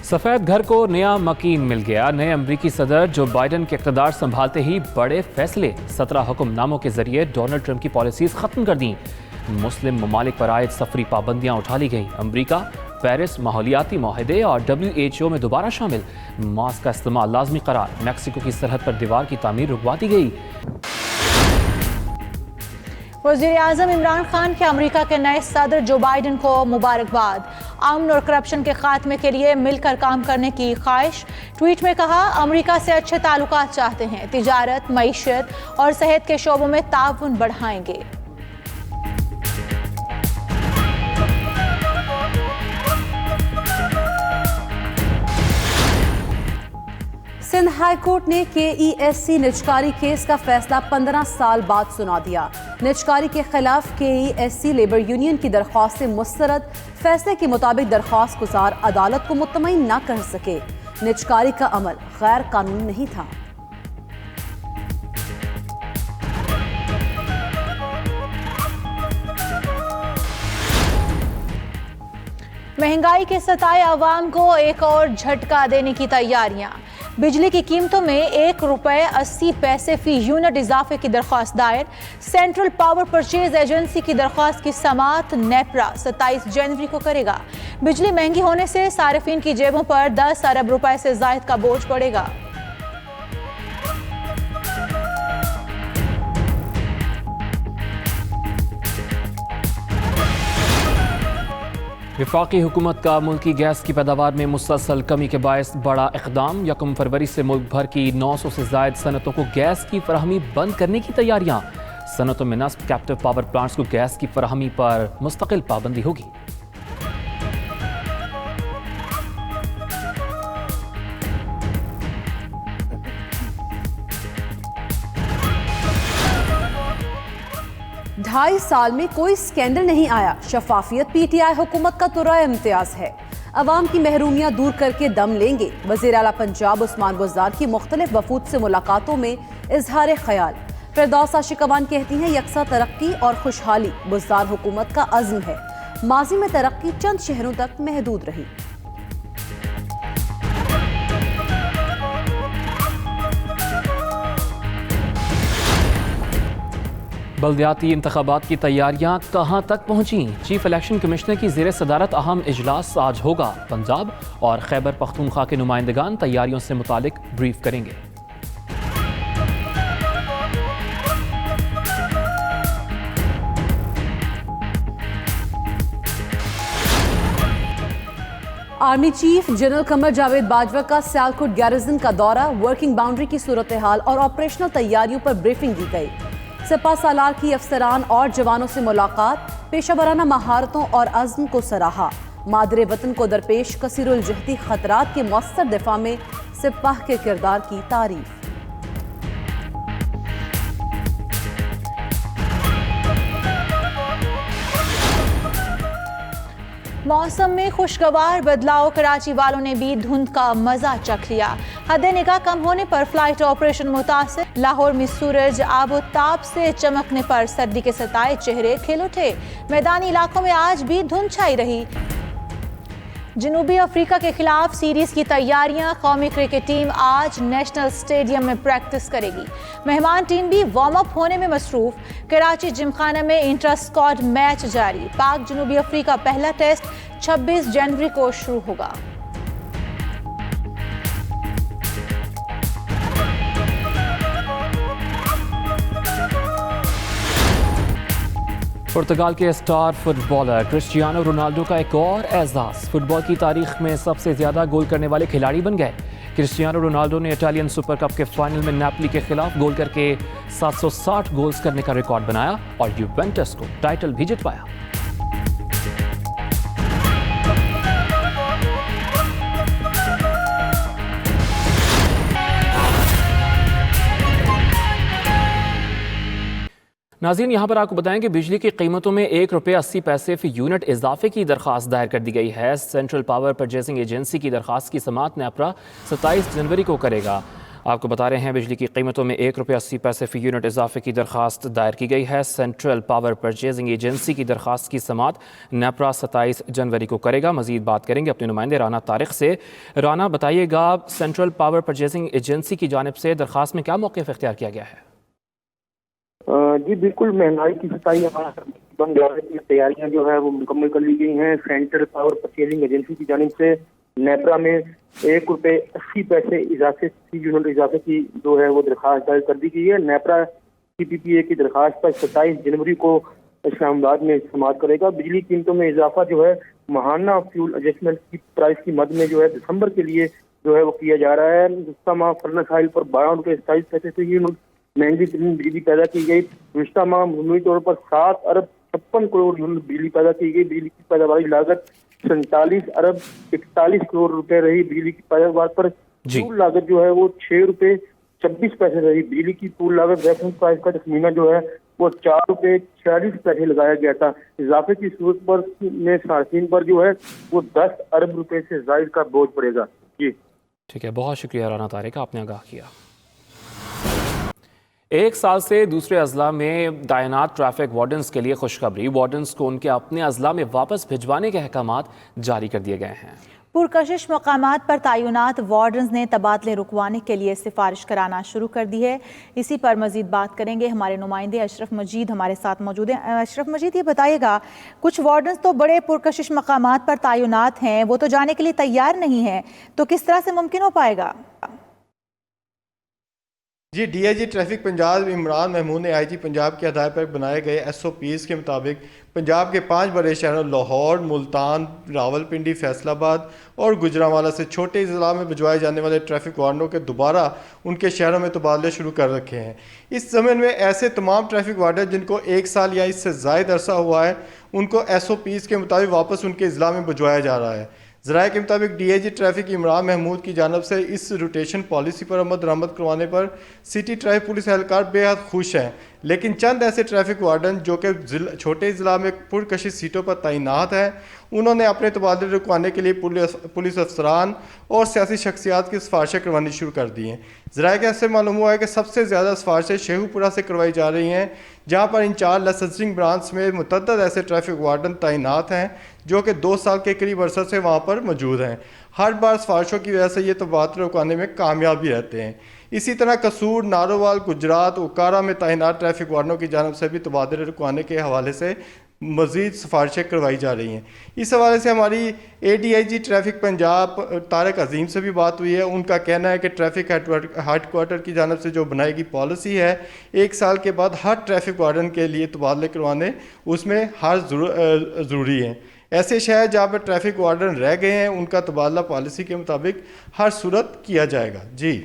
सफ़ेद घर को नया मकीन मिल गया। नए अमरीकी सदर जो बाइडन के इक़्तिदार संभालते ही बड़े फैसले। 17 हुक्मनामों के जरिए डोनाल्ड ट्रंप की पॉलिसीज खत्म कर दी। मुस्लिम ममालिक पर आयद सफरी पाबंदियां उठा ली गईं। अमरीका पेरिस माहौलियाती माहदे और WHO में दोबारा शामिल। मास्क का इस्तेमाल लाजमी करार। मैक्सिको की सरहद पर दीवार की तामीर रुकवा दी गई। वज़ीर-ए-आज़म इमरान खान के अमेरिका के नए सदर जो बाइडन को मुबारकबाद। अमन और करप्शन के खात्मे के लिए मिलकर काम करने की ख्वाहिश। ट्वीट में कहा, अमेरिका से अच्छे ताल्लुकात चाहते हैं, तिजारत, मईशत और सेहत के शोबों में ताउन बढ़ाएंगे। सिंध हाई कोर्ट ने KESC निजकारी केस का फैसला 15 साल बाद सुना दिया। निजकारी के खिलाफ KESC लेबर यूनियन की दरख्वास्त से मुस्तरद। फैसले के मुताबिक दरख्वास्त गुजार अदालत को मुतमईन न कर सके। निजकारी का अमल गैर कानूनी नहीं था। महंगाई के सताए अवाम को एक और झटका देने की तैयारियां। बिजली की कीमतों में ₹1.80 फी यूनिट इजाफे की दरख्वास्त दायर। सेंट्रल पावर परचेज एजेंसी की दरख्वास्त की समाअत नेपरा 27 जनवरी को करेगा। बिजली महंगी होने से सार्फिन की जेबों पर 10 अरब रुपए से जायद का बोझ पड़ेगा। वफाकी हुकूमत का मुल्की गैस की पैदावार में मुसलसल कमी के बायस बड़ा इक़दाम। 1 फरवरी से मुल्क भर की 900 से जायद सनतों को गैस की फराहमी बंद करने की तैयारियां। सनतों में नस्ब कैप्टिव पावर प्लांट्स को गैस की फराहमी पर मुस्तकिल पाबंदी होगी। ढाई साल में कोई स्कैंडल नहीं आया। शफाफियत PTI हुकूमत का तुरा इम्तियाज है। अवाम की महरूमियां दूर करके दम लेंगे। वज़ीर आला पंजाब उस्मान बुज़दार की मुख्तलिफ वफूद से मुलाकातों में इजहार ख्याल। फिरदौस आशिकवान कहती हैं, यकसा तरक्की और खुशहाली बुज़दार हुकूमत का अज़्म है। माजी में तरक्की चंद शहरों तक महदूद रही। बल्दियाती इंतखाबात की तैयारियां कहां तक पहुंची। चीफ इलेक्शन कमिश्नर की ज़ेर सदारत अहम इजलास आज होगा। पंजाब और खैबर पख्तूनख्वा के नुमाइंदगान तैयारियों से मुतालिक ब्रीफ करेंगे। Army chief general Qamar Javed Bajwa का सियालकोट गैरिजन का दौरा। वर्किंग बाउंड्री की सूरत हाल और ऑपरेशनल तैयारियों पर ब्रीफिंग दी गई। सिपा सालार की अफसरान और जवानों से मुलाकात। पेशा वराना महारतों और अज़्म को सराहा। मादरे वतन को दरपेश कसीरुल जहदी खतरात के मौसर दिफा में सिपाह के किरदार की तारीफ। मौसम में खुशगवार बदलाव। कराची वालों ने भी धुंध का मजा चख लिया। हद निगाह कम होने पर फ्लाइट ऑपरेशन मुतासिर। लाहौर में सूरज आबोताब से चमकने पर सर्दी के सताए चेहरे खिल उठे। मैदानी इलाकों में आज भी धुंध छाई रही। जनूबी अफ्रीका के खिलाफ सीरीज की तैयारियां। कौमी क्रिकेट टीम आज नेशनल स्टेडियम में प्रैक्टिस करेगी। मेहमान टीम भी वार्म अप होने में मसरूफ। कराची जिमखाना में इंटर स्क्वाड मैच जारी। पाक जनूबी अफ्रीका पहला टेस्ट 26 जनवरी को शुरू होगा। पुर्तगाल के स्टार फुटबॉलर क्रिस्टियानो रोनाल्डो का एक और एजाज। फुटबॉल की तारीख में सबसे ज्यादा गोल करने वाले खिलाड़ी बन गए। क्रिस्टियानो रोनाल्डो ने इटालियन सुपर कप के फाइनल में नेपोली के खिलाफ गोल करके 760 गोल्स करने का रिकॉर्ड बनाया और यूवेंटस को टाइटल भी जितवाया। नाज़रीन, यहाँ पर आपको बताएं कि बिजली की कीमतों में ₹1.80 फी यूनिट इजाफे की दरख्वास्त दायर कर दी गई है। सेंट्रल पावर परचेजिंग एजेंसी की दरख्वास्त की समाअत नेपरा 27 जनवरी को करेगा। आपको बता रहे हैं बिजली की कीमतों में ₹1.80 फ़ी यूनिट इजाफे की दरख्वास्त दायर की गई है। सेंट्रल पावर परचेजिंग एजेंसी की दरख्वास्त की समाअत नेपरा 27 जनवरी को करेगा। मजीद बात करेंगे अपने नुमाइंदे राना तारिक से। राना, बताइएगा, सेंट्रल पावर परचेजिंग एजेंसी की जानिब से दरख्वास्त में क्या मौक़िफ़ इख्तियार किया गया है? जी बिल्कुल, महंगाई की सताई हमारा की तैयारियां जो है वो मुकम्मल कर ली गई हैं। सेंट्रल पावर परचेजिंग एजेंसी की जानिब से नेपरा में ₹1.80 इजाफे फी यूनिट इजाफे की जो है वो दरख्वास्त दायर कर दी गई है। नेपरा CPPA की दरख्वास्त पर 27 जनवरी को इस्लामाबाद में समाअत करेगा। बिजली कीमतों में इजाफा जो है माहाना फ्यूल एडजस्टमेंट की प्राइस की मद में जो है दिसंबर के लिए जो है वो किया जा रहा है। गुज़श्ता माह फर्नेस ऑयल पर ₹12.27 फी यूनिट महंगी तरीन बिजली पैदा की गई। गुज़श्ता माह अमूमी तौर पर 7 अरब 56 करोड़ यूनिट बिजली पैदा की गई। बिजली की पैदावारी लागत 47 अरब 41 करोड़ रुपए रही। बिजली की पैदावार पर कुल लागत जो है वो ₹6.26 रही। बिजली की कुल लागत रेफरेंस प्राइस का तखमीना जो है वो ₹4.46 लगाया गया था। इजाफे की सूरत पर में सार्फिन पर जो है वो 10 अरब रुपए से जायद का बोझ पड़ेगा। जी ठीक है, बहुत शुक्रिया राना तारिक, आपने आगाह किया। एक साल से दूसरे अजला में तैनात ट्रैफिक वार्डन्स के लिए खुशखबरी। वार्डन्स को उनके अपने अजला में वापस भिजवाने के अहकामात जारी कर दिए गए हैं। पुरकशिश मकामात पर तैनात वार्डन्स ने तबादले रुकवाने के लिए सिफारिश कराना शुरू कर दी है। इसी पर मजीद बात करेंगे, हमारे नुमाइंदे अशरफ मजीद हमारे साथ मौजूद हैं। अशरफ मजीद, ये बताइएगा, कुछ वार्डन्स तो बड़े पुरकशिश मकामात पर तैनात हैं, वो तो जाने के लिए तैयार नहीं है, तो किस तरह से मुमकिन हो पाएगा? जी, DIG ट्रैफिक पंजाब इमरान महमूद ने IG पंजाब की हदायत पर बनाए गए SOPs के मुताबिक पंजाब के 5 बड़े शहरों लाहौर, मुल्तान, रावलपिंडी, फैसलाबाद और गुजरांवाला से छोटे अजला में भिजवाए जाने वाले ट्रैफिक वार्डनों के दोबारा उनके शहरों में तबादले शुरू कर रखे हैं। इस ज़मीन में ऐसे तमाम ट्रैफिक वार्डन जिनको 1 साल या इससे ज़ायद अरसा हुआ है, उनको SOPs के मुताबिक वापस उनके अजला में भिजवाया जा रहा है। ज़राए के मुताबिक DIG ट्रैफिक इमरान महमूद की जानब से इस रोटेशन पॉलिसी पर अमल दरामद करवाने पर सिटी ट्रैफिक पुलिस एहलकार बेहद खुश हैं, लेकिन चंद ऐसे ट्रैफिक वार्डन जो कि छोटे ज़िला में पुरकशिश सीटों पर तैनात हैं, उन्होंने अपने तबादले रुकवाने के लिए पुलिस अफसरान और सियासी शख्सियात की सिफारिशें करवानी शुरू कर दी हैं। ज़राए के ऐसे मालूम हुआ है कि सबसे ज़्यादा सिफारिशें शेखुपुरा से करवाई जा रही हैं, जहाँ पर इंचार्ज लाइसेंसिंग ब्रांच में मुतअद्दिद ऐसे ट्रैफिक वार्डन तैनात हैं जो कि 2 साल के करीब अरसे से वहाँ पर मौजूद हैं। हर बार सिफारिशों की वजह से ये तबादले रुकवाने में कामयाब भी रहते हैं। इसी तरह कसूर, नारोवाल, गुजरात, उकारा में तैनात ट्रैफिक वार्डनों की जानब से भी तबादले रुकवाने के हवाले से मज़ीद सिफारिशें करवाई जा रही हैं। इस हवाले से हमारी ADIG ट्रैफिक पंजाब तारिक अजीम से भी बात हुई है। उनका कहना है कि ट्रैफिक हेडक्वार्टर की जानब से जो बनाई गई पॉलिसी है, 1 साल के बाद हर ट्रैफिक वार्डन के लिए तबादले करवाने उसमें हर ज़रूरी है। ऐसे शहर जहाँ पर ट्रैफिक वार्डन रह गए हैं, उनका तबादला पॉलिसी के मुताबिक हर सूरत किया जाएगा। जी।